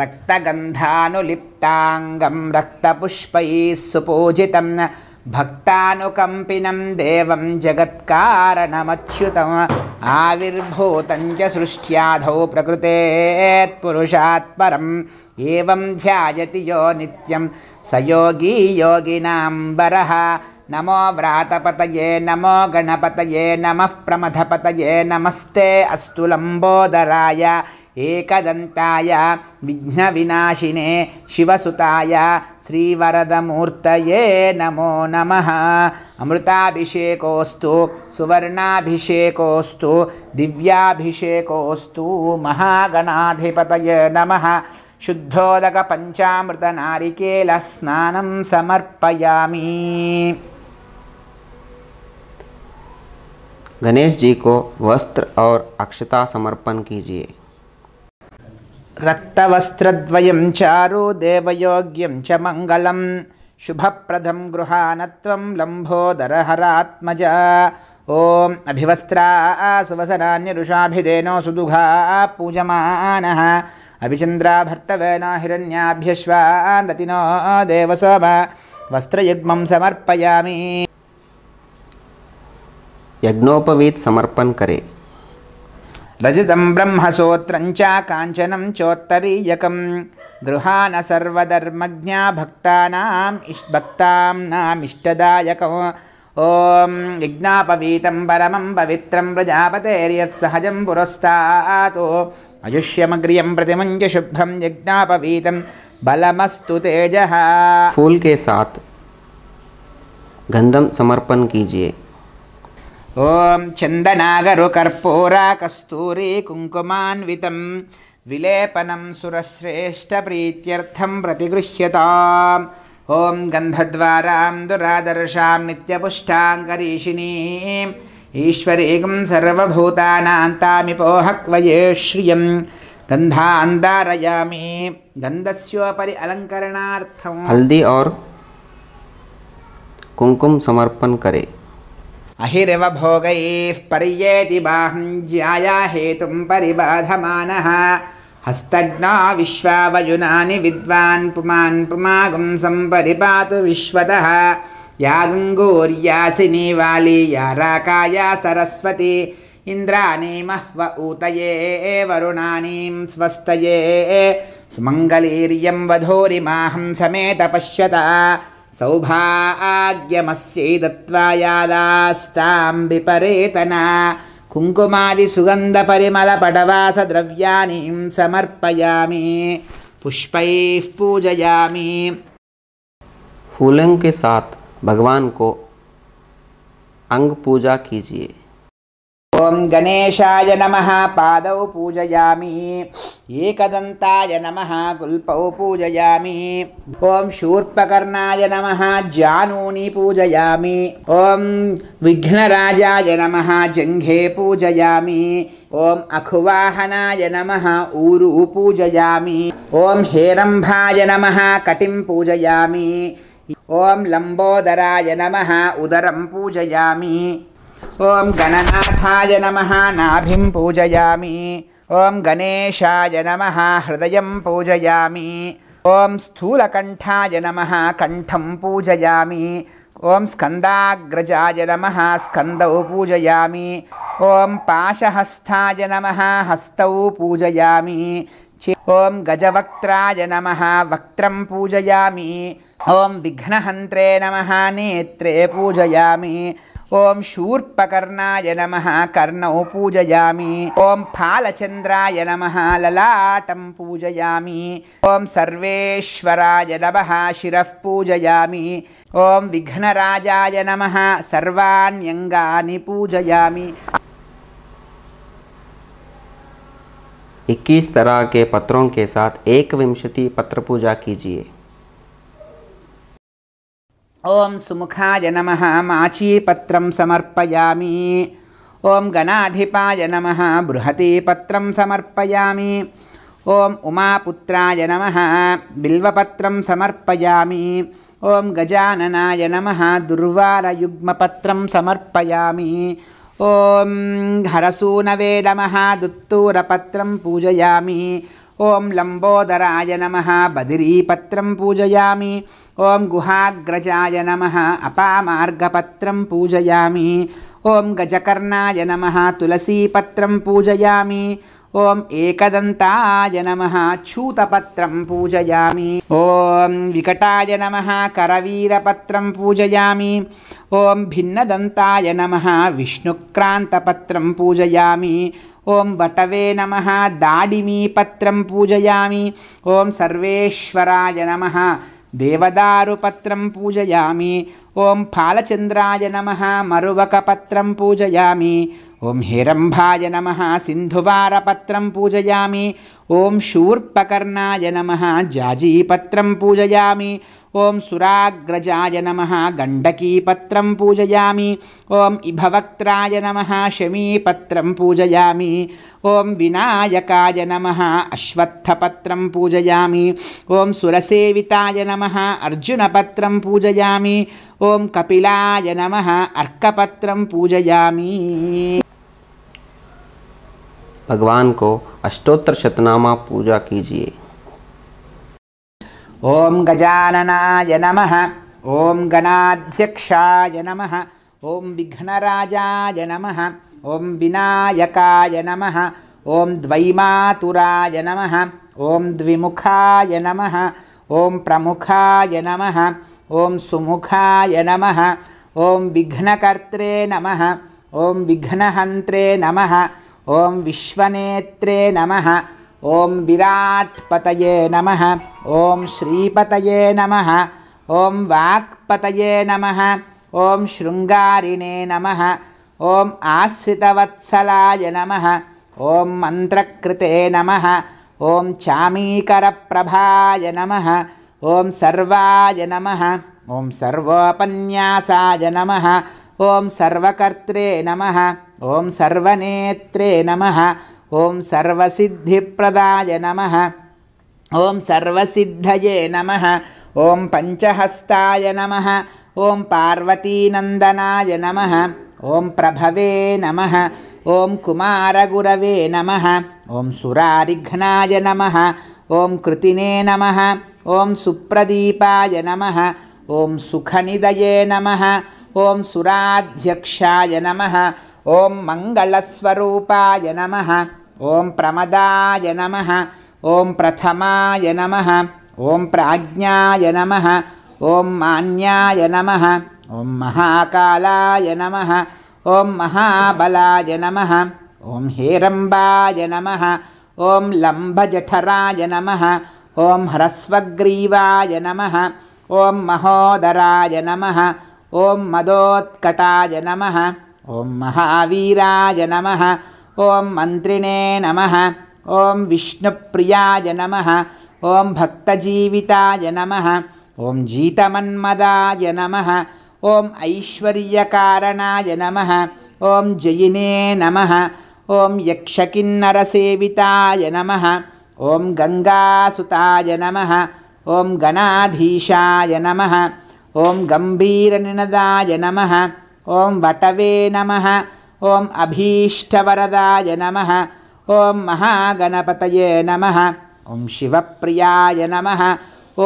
रक्तगन्धानुलिप्ताङ्गं रक्तपुष्पैः सुपूजितं भक्तानुकम्पिनं देवं जगत्कारणमच्युतम् आविर्भूतं च सृष्ट्याधौ प्रकृतेत्पुरुषात् परम् एवं ध्यायति यो नित्यं स योगी योगिनां वरः नमो व्रातपतये नमो गणपतये नमः प्रमथपतये नमस्ते अस्तु लम्बोदराय एकदन्ताय विघ्नविनाशिने शिवसुताय श्रीवरदमूर्तये नमो नमः अमृताभिषेकोऽस्तु सुवर्णाभिषेकोऽस्तु दिव्याभिषेकोऽस्तु महागणाधिपतये नमः शुद्धोदकपञ्चामृतनारिकेलस्नानं समर्पयामि। गणेश जी को वस्त्र और अक्षता समर्पण कीजिए। रक्तवस्त्रद्वयं चारु देवयोग्यं च मङ्गलं शुभप्रदं गृहानत्वं लम्बोदरहरात्मजा ॐ अभिवस्त्रा सुवसनान्यरुषाभिधेनो सुदुघा पूजमानः अभिचन्द्रा भर्तवेन हिरण्याभ्यश्वान् रतिनो देवसोम वस्त्रयुग्मं समर्पयामि। यज्ञोपवीत समर्पण करें। रजतं ब्रह्मसूत्रं च काञ्चनं चोत्तरीयकं गृहान सर्वधर्मज्ञा भक्तानामिष्टदायकम् ॐ यज्ञापवीतं परमं पवित्रं प्रजापतेर्यत्सहजं पुरस्तात् आयुष्यमग्र्यं प्रतिमुञ्च शुभ्रं यज्ञापवीतं बलमस्तु तेजः। फूल के साथ गंधम समर्पण कीजिए। ॐ चन्दनागरुकर्पूरा कस्तूरी कुङ्कुमान्वितं विलेपनं सुरश्रेष्ठप्रीत्यर्थं प्रतिगृह्यताम्। ॐ गन्धद्वारां दुरादर्शां नित्यपुष्टाङ्गरीषिणीम् ईश्वरीं सर्वभूतानां तामिपोहक्वये श्रियं गन्धान्धारयामि। गन्धस्योपरि अलङ्करणार्थं हल्दी और कुंकुम समर्पण करें। अहिरव भोगैः पर्येति बाहुं ज्याया हेतुं परिबाधमानः हस्तघ्ना विश्वावयुनानि विद्वान् पुमान् पुमागुं सम्परिपातु विश्वतः या गङ्गूर्यासिनी वाली या राकाया सरस्वती इन्द्राणी महव ऊतये वरुणानीं स्वस्तये सुमङ्गलीर्यं वधूरिमाहं समेत पश्यता सौभाग्यमस्यै दत्त्वा यादास्तां विपरेतना कुङ्कुमादिसुगन्धपरिमलपटवासद्रव्याणीं समर्पयामि। पुष्पैः पूजयामि। फूलों के साथ भगवान को अंग पूजा कीजिए। ओम गणेशाय नमः पादौ पूजयामि। एकदन्ताय नमः कुल्पौ पूजयामि। ओम शूर्पकर्णाय नमः जानूनि पूजयामि। ओम विघ्नराजाय नमः जङ्घे पूजयामि। ओम अखुवाहनाय नमः ऊरु पूजयामि। ओम हेरम्भाय नमः कटिं पूजयामि। ओम लंबोदराय नमः उदरं पूजयामि। ओम गणनाथाय नमः नाभिं पूजयामि। ओम गणेशाय नमः हृदयं पूजयामि। ओम स्थूलकण्ठाय नमः कण्ठं पूजयामि। ओम स्कन्दाग्रजाय नमः स्कन्दौ पूजयामि। ओम पाशहस्ताय नमः हस्तौ पूजयामि। ओम गजवक्त्राय नमः वक्त्रं पूजयामि। ओम विघ्नहन्त्रे नमः नेत्रे पूजयामि। ओम शूर्पकर्णाय नमः कर्णौ पूजयामि। ओम फालचन्द्राय नमः ललाटं पूजयामि। ओम सर्वेश्वराय नमः शिरः पूजयामि। ओम विघ्नराजाय नमः सर्वाण्यङ्गानि पूजयामि। 21 तरह के पत्रों के साथ 21 पत्र पूजा कीजिए। ओम सुमुखाय नमः माचीपत्रं समर्पयामि। ओम गणाधिपाय नमः बृहतीपत्रं समर्पयामि। ओम उमापुत्राय नमः बिल्वपत्रं समर्पयामि। ओम गजाननाय नमः दुर्वारयुग्मपत्रं समर्पयामि। ओम हरसूनवे नमः दुत्तूरपत्रं पूजयामि। ओम लंबोदराय नमः बदिरीपत्रं पूजयामि। ओम गुहाग्रजाय नमः अपामार्गपत्रं पूजयामि। ओम गजकर्णाय नमः तुलसीपत्रं पूजयामि। ओम एकदन्ताय नमः छूतपत्रं पूजयामि। ओम विकटाय नमः करवीरपत्रं पूजयामि। ओम भिन्नदन्ताय नमः विष्णुक्रान्तपत्रं पूजयामि। ओम वटवे नमः दाडिमीपत्रं पूजयामि। ओम सर्वेश्वराय नमः देवदारुपत्रं पूजयामि। ओम फालचन्द्राय नमः मरुवकपत्रं पूजयामि। ओम हेरम्भाय नमः सिन्धुवारपत्रं पूजयामि। ओम शूर्पकर्णाय नमः जाजीपत्रं पूजयामि। ओम सुराग्रजाय नमः गण्डकीपत्रं पूजयामि। ओम इभवक्त्राय नमः शमीपत्रं पूजयामि। ओम विनायकाय नमः अश्वत्थपत्रं पूजयामि। ओम सुरसेविताय नमः अर्जुनपत्रं पूजयामि। ओम कपिलाय नमः अर्कपत्रं पूजयामि। भगवान को अष्टोत्तर शतनामा पूजा कीजिए। ओम गजाननाय नमः। ओम गणाध्यक्षाय नमः। ओम विघ्नराजाय नमः। ओम विनायकाय नमः। ओम द्वैमातुराय नमः। ओम द्विमुखाय नमः। ओम प्रमुखाय नमः। ओम सुमुखाय नमः। ओम विघ्नकर्त्रे नमः। ओम विघ्नहन्त्रे नमः। ओम विश्वनेत्रे नमः। ओम विराट्पतये नमः। ओम श्रीपतये नमः। ओम वाक्पतये नमः। ओम शृंगारिणे नमः। ओम आश्रितवत्सलाय नमः। ओम मंत्रकृते नमः। ओम चामीकरप्रभाय नमः। ओम सर्वाय नमः। ओम सर्वोपन्यासाय नमः। ओम सर्वकर्त्रे नमः। ओम सर्वनेत्रे नमः। ओम सर्वसिद्धिप्रदाय नमः। ओम सर्वसिद्धये नमः। ओम पंचहस्ताय नमः। ओम पार्वतीनंदनाय नमः। ओम प्रभवे नमः। ओम कुमारगुरवे नमः। ओम सुरारिघ्नाय नमः। ओम कृतिने नमः। ओम सुप्रदीपाय नमः। ओम सुखनिदये नमः। ओम सुराध्यक्षाय नमः। ओम मंगलस्वरूपाय नमः। ओम प्रमदाय नमः। ओम प्रथमाय नमः। ओम प्राज्ञाय नमः। ओम मान्याय नमः। ओम महाकालाय नमः। ओम महाबलाय नमः। ओम हेरम्बाय नमः। ओम लंबजठराय नमः। ॐ ह्रस्वग्रीवाय नमः ॐ महोदराय नमः ॐ मदोत्कटाय नमः ॐ महावीराय नमः ॐ मन्त्रिणे नमः ॐ विष्णुप्रियाय नमः ॐ भक्तजीविताय नमः ॐ जीतमन्मदाय नमः ॐ ऐश्वर्यकारणाय नमः ॐ जयिने नमः ॐ यक्षकिन्नरसेविताय नमः ॐ गङ्गासुताय नमः ॐ गणाधीशाय नमः ॐ गम्भीरनिनदाय नमः ॐ वटवे नमः ॐ अभीष्टवरदाय नमः ॐ महागणपतये नमः ॐ शिवप्रियाय नमः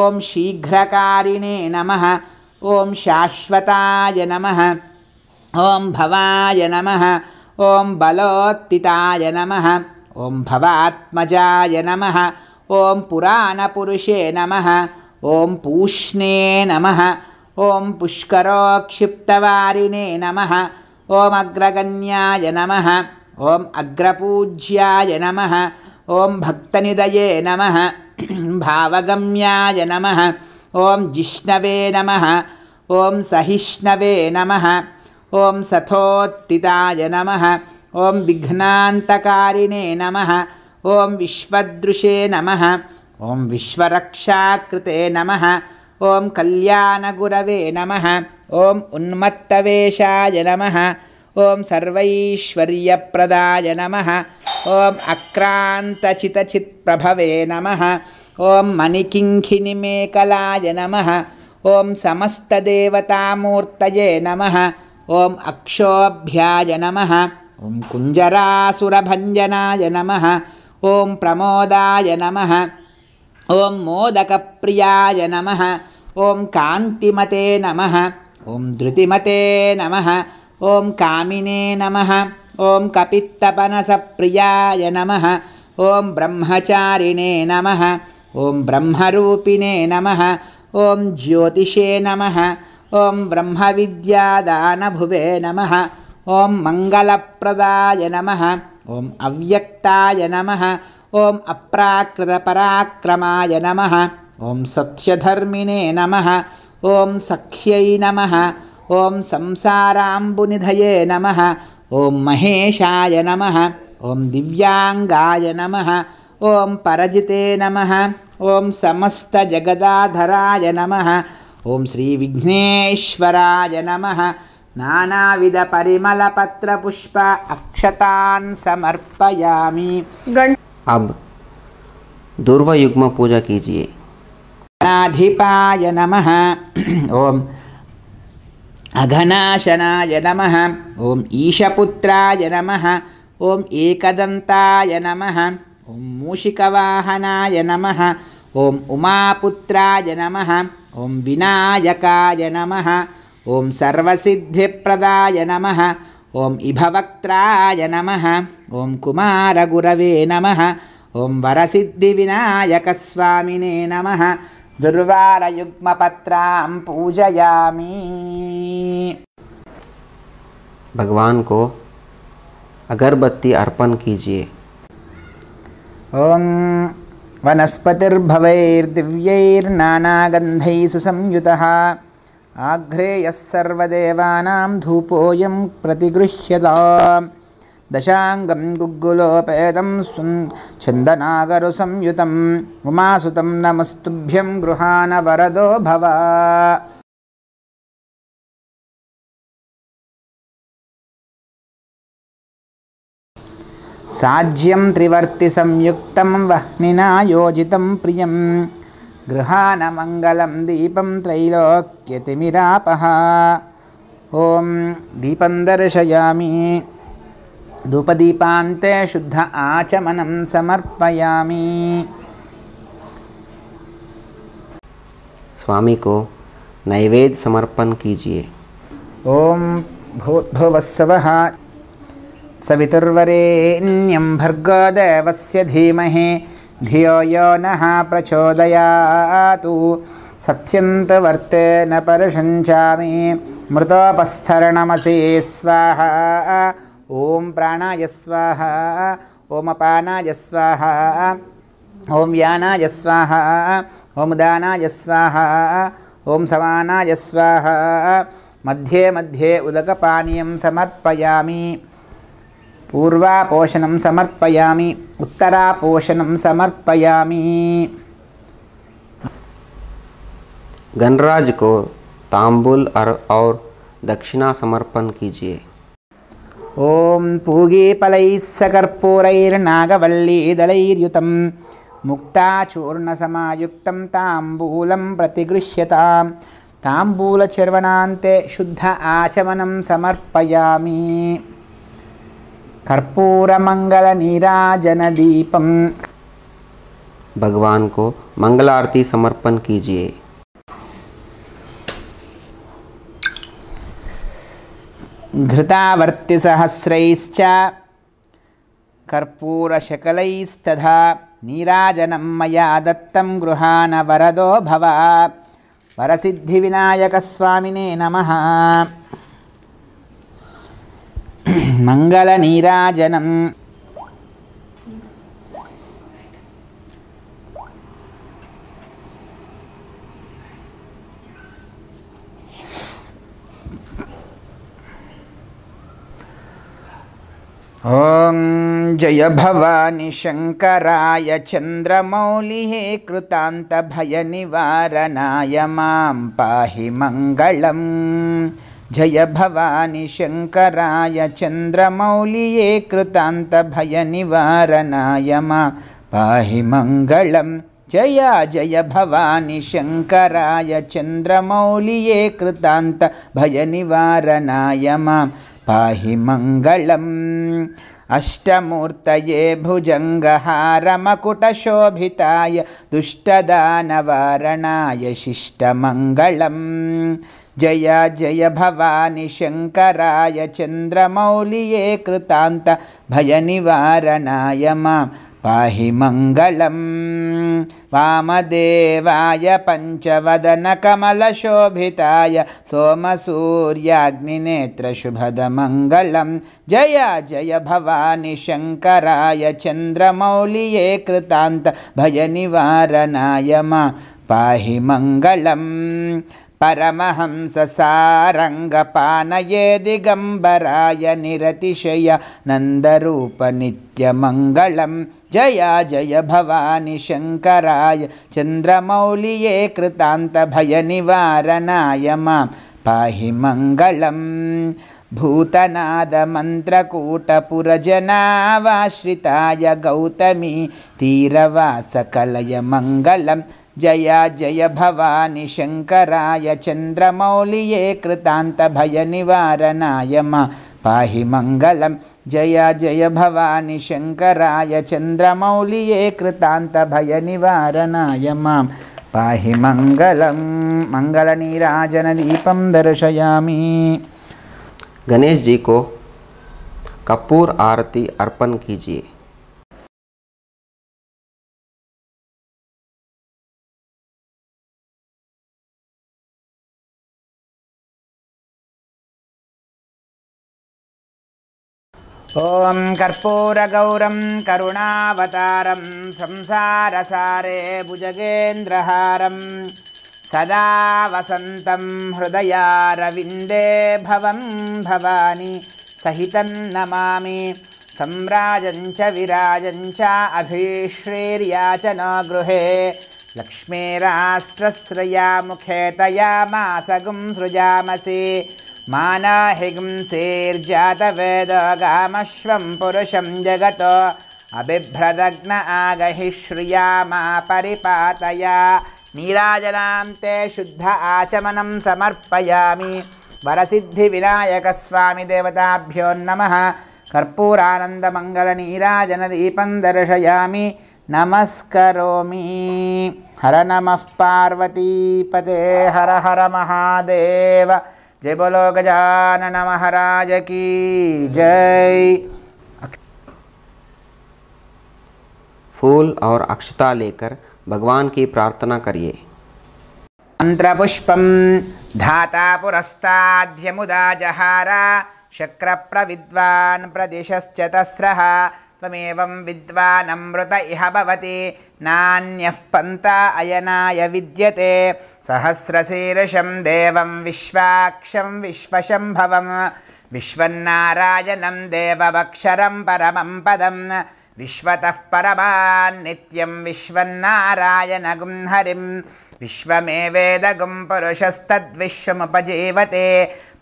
ॐ शीघ्रकारिणे नमः ॐ शाश्वताय नमः ॐ भवाय नमः ॐ बलोत्थिताय नमः ॐ भवात्मजाय नमः ॐ पुराणपुरुषे नमः ॐ पूष्णे नमः ॐ पुष्करोक्षिप्तवारिणे नमः ॐ अग्रगण्याय नमः ॐ अग्रपूज्याय नमः ॐ भक्तनिधये नमः भावगम्याय नमः ॐ जिष्णवे नमः ॐ सहिष्णवे नमः ॐ सथोत्थिताय नमः ॐ विघ्नान्तकारिणे नमः ॐ विश्वदृशे नमः ॐ विश्वरक्षाकृते नमः ॐ कल्याणगुरवे नमः ॐ उन्मत्तवेशाय नमः ॐ सर्वैश्वर्यप्रदाय नमः ॐ अक्रान्तचितचित्प्रभवे नमः ॐ मणिकिङ्खिनिमेकलाय नमः ॐ समस्तदेवतामूर्तये नमः ॐ अक्षोभ्याय नमः ॐ कुञ्जरासुरभञ्जनाय नमः ॐ प्रमोदाय नमः ॐ मोदकप्रियाय नमः ॐ कान्तिमते नमः ॐ धृतिमते नमः ॐ कामिने नमः ॐ कपित्तपनसप्रियाय नमः ॐ ब्रह्मचारिणे नमः ॐ ब्रह्मरूपिणे नमः ॐ ज्योतिषे नमः ॐ ब्रह्मविद्यादानभुवे नमः ॐ मङ्गलप्रदाय नमः ॐ अव्यक्ताय नमः ॐ अप्राकृतपराक्रमाय नमः ॐ सत्यधर्मिणे नमः ॐ सख्यै नमः ॐ संसाराम्बुनिधये नमः ॐ महेशाय नमः ॐ दिव्याङ्गाय नमः ॐ परजिते नमः ॐ समस्तजगदाधराय नमः ॐ श्रीविघ्नेश्वराय नमः नानाविधपरिमलपत्रपुष्प अक्षतान् समर्पयामि। अब दुर्वायुग्म पूजा कीजिए। गणाधिपाय नमः ॐ अघनाशनाय नमः ॐ ईशपुत्राय नमः ॐ एकदन्ताय नमः ॐ मूषिकवाहनाय नमः ॐ उमापुत्राय नमः ॐ विनायकाय नमः ॐ सर्वसिद्धिप्रदाय नमः ॐ इभवक्त्राय नमः ॐ कुमारगुरवे नमः ॐ वरसिद्धिविनायकस्वामिने नमः दुर्वारयुग्मपत्रां पूजयामि। भगवान को अगरबत्ती अर्पण कीजिए। ॐ वनस्पतिर्भवैर्दिव्यैर्नानागन्धैः सुसंयुतः आघ्रेयः सर्वदेवानां धूपोऽयं प्रतिगृह्यताम्। दशाङ्गं गुग्गुलोपेतं छन्दनागरुसंयुतम् उमासुतं नमस्तुभ्यं गृहाण वरदो भव। साज्यं त्रिवर्तिसंयुक्तं वह्निना योजितं प्रियं गृहाण मङ्गलं दीपं त्रैलोक्यतिमिरापः। ॐ दीपं दर्शयामि। धूपदीपान्ते शुद्ध आचमनं समर्पयामि। स्वामी को नैवेद्य समर्पण कीजिए। ॐ भूर्भुवस्सवः सवितुर्वरेण्यं भर्गो देवस्य धीमहि धियो यो नः प्रचोदयातु। सत्यन्तवर्तेन परशञ्चामि मृतोपस्थरणमसि स्वाहा। ॐ प्राणाय स्वाहा ॐ अपानाय स्वाहा ఓం వ్యానాయ స్వాహ, ఓం దానాయ స్వాహ, ఓం సమానాయ స్వాహ. మధ్యే మధ్యే ఉదకపానీయం సమర్పయామి. పూర్వాపోషణం సమర్పయామి, ఉత్తరాపోషణం సమర్పయామి. गणराज को तांबूल और दक्षिणा समर्पण कीजिए. ఓం పూగీఫలైः सकर्पूरैर्नागवल्लीदलैर्युतं मुक्ताचूर्णसमायुक्तं ताम्बूलं प्रतिगृह्यताम्. ताम्बूलचर्वणान्ते शुद्ध आचमनं समर्पयामि. कर्पूरमङ्गलनीराजनदीपं. भगवान को मंगलारती समर्पण कीजिए. घृतावर्तिसहस्रैश्च कर्पूरशकलैस्तथा नीराजनं मया दत्तं गृहाण वरदो भव. वरसिद्धिविनायकस्वामिने नमः. मङ्गलनीराजनं. ఓం జయ భవాని శంకరాయ చంద్రమౌళిః కృతాంత భయ నివారణాయ మాం పాహి మంగళం. జయ భవాని శంకరాయ చంద్రమౌళిః కృతాంత భయ నివారణాయ మాం పాహి మంగళం. జయ జయ భవాని శంకరాయ చంద్రమౌళిః కృతాంత భయ నివారణాయ మాం పాహి మంగళం. అష్టమూర్తయే భుజంగహారమకుటశోభితాయ దుష్టదానవారణాయ శిష్టమంగళం. జయ జయ భవాని శంకరాయ చంద్రమౌళిః కృతాంత భయ నివారణాయ మాం పాహి మంగళం. వామదేవాయ పంచవదన కమలశోభితాయ సోమసూర్యాగ్నినేత్రశుభదమంగళం. జయ జయ భవాని శంకరాయ చంద్రమౌళిః కృతాంత భయ నివారణాయ మాం పాహి మంగళం. పరమహంస సారంగపానయే దిగంబరాయ నిరతిశయ నందరూప నిత్యమంగళం. జయ జయ భవాని శంకరాయ చంద్రమౌళిః కృతాంత భయ నివారణాయ మాం పాహి మంగళం. భూతనాద మంత్రకూటపురజనావాశ్రితాయ గౌతమీ తీరవాస కలయ మంగళం. జయ జయ భవాని శంకరాయ చంద్రమౌళిః కృతాంత భయ నివారణాయ మాం పాహి మంగళం. జయ జయ భవాని శంకరాయ చంద్రమౌళిః కృతాంత భయ నివారణాయ మాం పాహి మంగళం. మంగళనీరాజనదీపం దర్శయామి. गणेश जी को कपूर आरती अर्पण कीजिए. ఓం కర్పూరగౌరం కరుణావతారం సంసారసారే భుజగేంద్రహారం సదా వసంతం హృదయారవిందే భవం భవాని సహితం నమామి. సమ్రాజం చ విరాజం చ అభిశ్రీర్యాచనో గృహే లక్ష్మీరాష్ట్రశ్రయా ముఖే తయా మాసగుం సృజామసి. మానాహిగుంసేర్జాతవేదగామశ్వం పురుషం జగతో అబిభ్రదగ్న ఆగహి శ్రియామా పరిపాతయా. నీరాజనాంతే శుద్ధ ఆచమనం సమర్పయామి. వరసిద్ధివినాయకస్వామి దేవతాభ్యో నమః. కర్పూరానందమంగళనీరాజనదీపం దర్శయామి. నమస్కరోమి. హర నమః పార్వతీపతే హర హర మహాదేవ. జయ బోలో గజానన మహారాజ కీ జై. फूल और अक्षता लेकर भगवान की प्रार्थना करिए. मंत्रपुष्पं धाता पुरस्ताद्यमुदा जहार शक्रप्रविद्वान् प्रदिशश्चतस्रः त्वमेवं विद्वानमृत इह भवति नान्यः पन्था अयनाय विद्यते सहस्रशीर्षं देवं विश्वाक्षं विश्वशम्भवं विश्वन्नारायणं देवमक्षरं परमं पदं विश्वतः परमान्नित्यं विश्वन्नारायणगुं हरिं विश्वमेवेदगुं पुरुषस्तद्विश्वमुपजीवते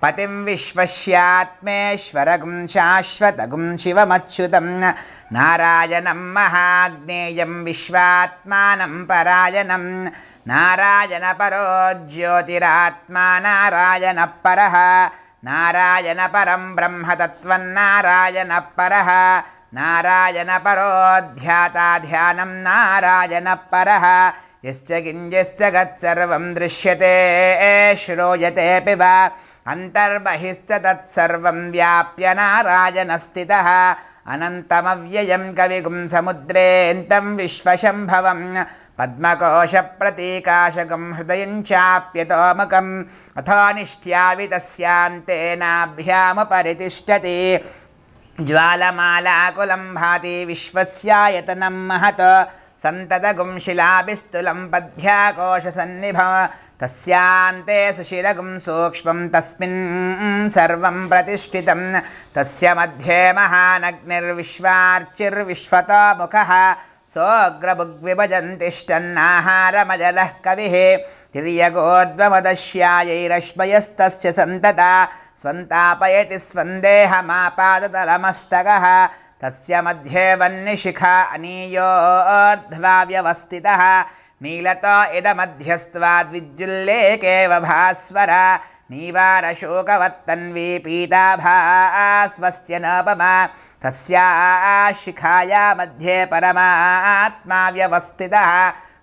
पतिं विश्वस्यात्मेश्वरगुं शाश्वतगुं शिवमच्युतं नारायणं महाज्ञेयं विश्वात्मानं परायणं नारायणपरो ज्योतिरात्मा नारायणः परः नारायणपरं ब्रह्म तत्त्वन्नारायणः परः नारायणपरो ध्याता ध्यानं नारायणः परः यश्च किञ्चित् जगत्सर्वं दृश्यते श्रूयतेऽपि वा अन्तर्बहिश्च तत्सर्वं व्याप्य नारायणस्थितः अनन्तमव्ययं कविगुं समुद्रेऽन्तं विश्वशम्भवं पद्मकोशप्रतीकाशकं हृदयं चाप्यतोमुखम् अथो निष्ट्यावितस्यान्तेनाभ्यामुपरितिष्ठति ज्वालमालाकुलं भाति विश्वस्यायतनं महत् सन्ततगुं शिलाभिस्तुलं पद्भ्याकोशसन्निभं तस्यान्ते सुशिरगुं सूक्ष्मं तस्मिन् सर्वं प्रतिष्ठितं तस्य मध्ये महानग्निर्विश्वार्चिर्विश्वतोमुखः सोऽग्रभुग्विभजन्तिष्ठन्नाहारमजलः कविः तिर्यगोर्ध्वमदश्यायैरश्मयस्तस्य सन्तता स्वन्तापयति स्वन्देहमापादतलमस्तकः तस्य मध्ये वह्निशिखा अनीयोर्ध्वा व्यवस्थितः नीलतो इदमध्यस्त्वाद्विद्युल्लेकेव भास्वरा नीवारशोकवत्तन्वी पीताभास्वस्य नोपमा तस्या शिखाया मध्ये परमात्मा व्यवस्थितः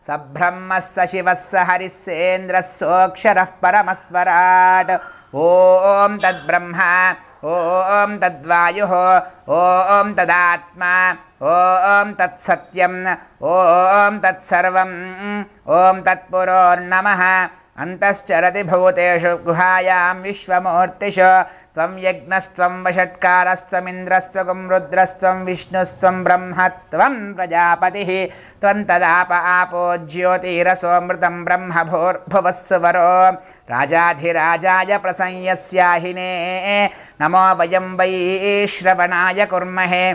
सब्रह्मः स शिवः स हरिः सेन्द्रः सोऽक्षरः परमस्वराट् ॐ तद्ब्रह्मा ॐ तद्वायुः ॐ तदात्मा ॐ तत्सत्यं ॐ तत्सर्वं ॐ तत्पुरोर्नमः अन्तश्चरति भूतेषु गुहायां विश्वमूर्तिषु त्वं यज्ञस्त्वं वषट्कारस्त्वमिन्द्रस्त्वं रुद्रस्त्वं विष्णुस्त्वं ब्रह्मत्वं प्रजापतिः त्वं तदाप आपो ज्योतिरसोऽमृतं ब्रह्म भूर्भुवस्सुवरो राजाधिराजाय प्रसंयस्याहिने नमो वयं वै श्रवणाय कुर्महे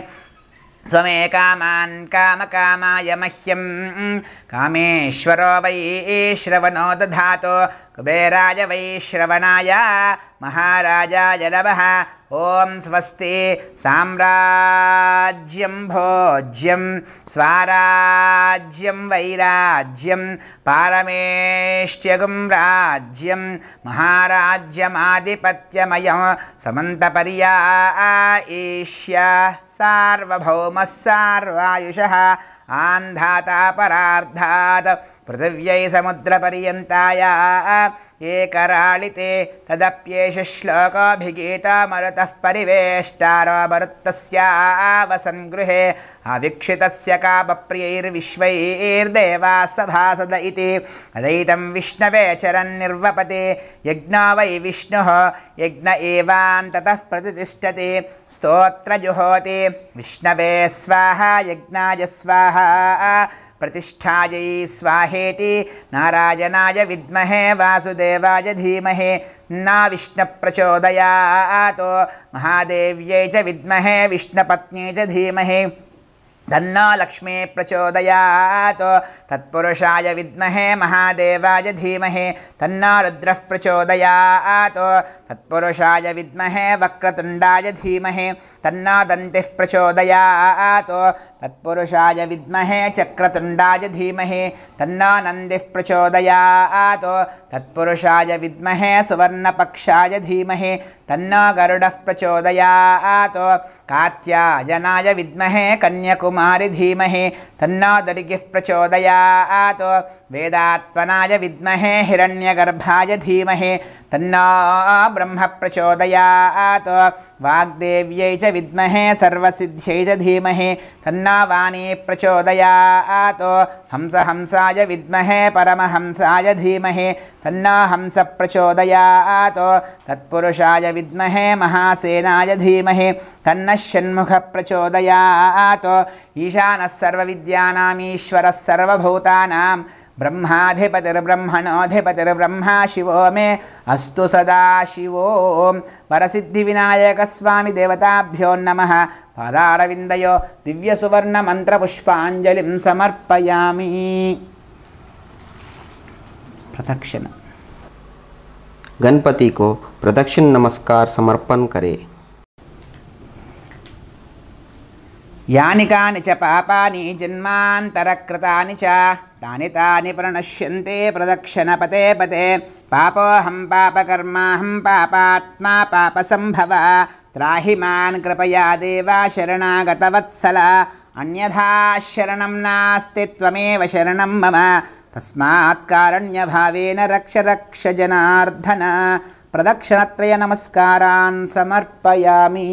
स्वमे कामान् कामकामाय मह्यं कामेश्वरो वै श्रवणो दधातु कुबेराय वै श्रवणाय महाराजाय नमः ॐ स्वस्ति साम्राज्यं भोज्यं स्वाराज्यं वैराज्यं पारमेष्ट्यगुं राज्यं महाराज्यमाधिपत्यमयं समन्तपर्यायिष्य सार्वभौमः सार्वायुषः आन्धाता परार्धात् पृथिव्यै समुद्रपर्यन्ताय एकराळिते तदप्येष श्लोकोऽभिगीतमरुतः परिवेष्टारो मरुत्तस्यावसन् गृहे अवीक्षितस्य कामप्रियैर्विश्वैर्देवाः सभासद इति अदैतं विष्णवे चरन्निर्वपते यज्ञो वै विष्णुः यज्ञ एवान्ततः प्रतिष्ठते स्तोत्रजुहोति विष्णवे स्वाहा यज्ञाय स्वाहा प्रतिष्ठायै स्वाहेति नारायणाय विद्महे वासुदेवाय धीमहि न विष्णुप्रचोदयात् महादेव्यै च विद्महे विष्णुपत्न्यै च धीमहि तन्नो लक्ष्मी प्रचोदयात् तत्पुरुषाय विद्महे महादेवाय धीमहि तन्नो रुद्रः प्रचोदयात् तत्पुरुषाय विद्महे वक्रतुण्डाय धीमहि तन्नो दन्तिः प्रचोदयात् तत्पुरुषाय विद्महे चक्रतुण्डाय धीमहि तन्नो नन्दिः प्रचोदयात् तत्पुरुषाय विद्महे सुवर्णपक्षाय धीमहि तन्नो गरुडः प्रचोदयात् कात्यायनाय विद्महे कन्याकुमारी धीमहि तन्नो दुर्गिः प्रचोदयात् वेदात्मनाय विद्महे हिरण्यगर्भाय धीमहि तन्नो ब्रह्म प्रचोदयात् वाग्देव्यै च विद्महे सर्वसिद्ध्यै च धीमहि तन्नो वाणी प्रचोदयात् हंसाय विद्महे परमहंसाय धीमहि तन्नो हंस प्रचोदयात् तत्पुरुषाय विद्महे महासेनाय धीमहि तन्नः षण्मुख प्रचोदयात् ईशानः सर्वविद्यानामीश्वरः सर्वभूतानां ब्रह्माधिपतिर्ब्रह्मणोऽधिपतिर्ब्रह्मा शिवो मे अस्तु सदा शिवो वरसिद्धिविनायकस्वामी देवताभ्यो नमः पादारविन्दयो दिव्यसुवर्णमन्त्रपुष्पाञ्जलिं समर्पयामि प्रदक्षिण गणपति को प्रदक्षिण नमस्कार समर्पण करें। यानि कानि च पापानि जन्मान्तरकृतानि च तानि तानि प्रणश्यन्ते प्रदक्षिणपते पते पापोऽहं पापकर्माहं पापात्मा पापसम्भवा त्राहि मां कृपया देवा शरणागतवत्सल अन्यथा शरणं नास्ति त्वमेव शरणं मम तस्मात् कारुण्यभावेन रक्ष रक्ष जनार्दन प्रदक्षिणत्रय नमस्कारान् समर्पयामि।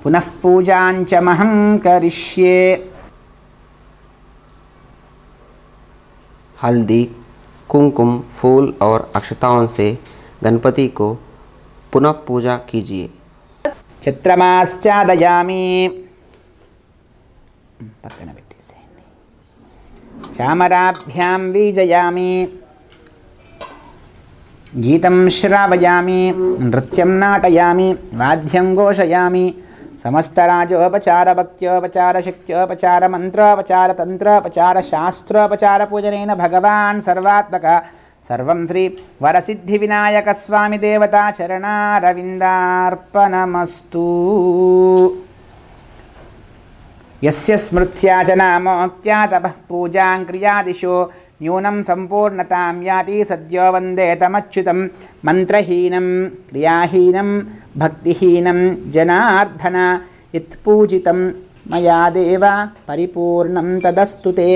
पुनः पूजाञ्च महं करिष्ये। हल्दी, कुमकुम, फूल और अक्षताओं से गणपति को पुनः पूजा कीजिए। चित्रमाश्चादयामि चामराभ्यां बीजयामि गीतं श्रावयामि नृत्यं नाटयामि वाद्यं घोषयामि समस्तराजोपचार भक्त्योपचार शक्त्योपचार मंत्रोपचार तंत्रोपचार शास्त्रोपचार पूजनेन भगवान् सर्वात्मक सर्वं श्री वरसिद्धिविनायक स्वामी देवता चरणारविन्दार्पणमस्तु। यस्य स्मृत्या च नामोक्त्या तपः पूजां क्रियादिशो न्यूनं सम्पूर्णतां याति सद्यो वन्दे तमच्युतं मन्त्रहीनं क्रियाहीनं भक्तिहीनं जनार्दन यत्पूजितं मया देव परिपूर्णं तदस्तु ते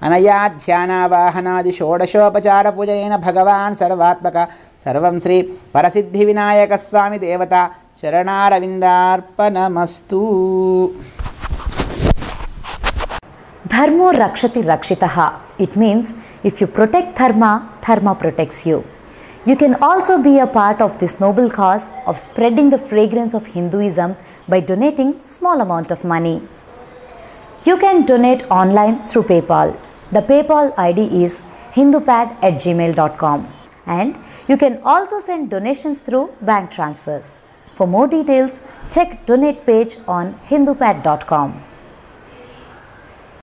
अनया ध्यानावाहनादि षोडशोपचार पूजनेन भगवान् सर्वात्मक सर्वं श्री वरसिद्धिविनायक स्वामी देवता चरणारविन्दार्पणमस्तु। Dharmo rakshati rakshitaha. It means if you protect dharma, dharma protects you. You can also be a part of this noble cause of spreading the fragrance of Hinduism by donating small amount of money. You can donate online through PayPal. The PayPal ID is hindupad@gmail.com and you can also send donations through bank transfers. For more details, check donate page on hindupad.com.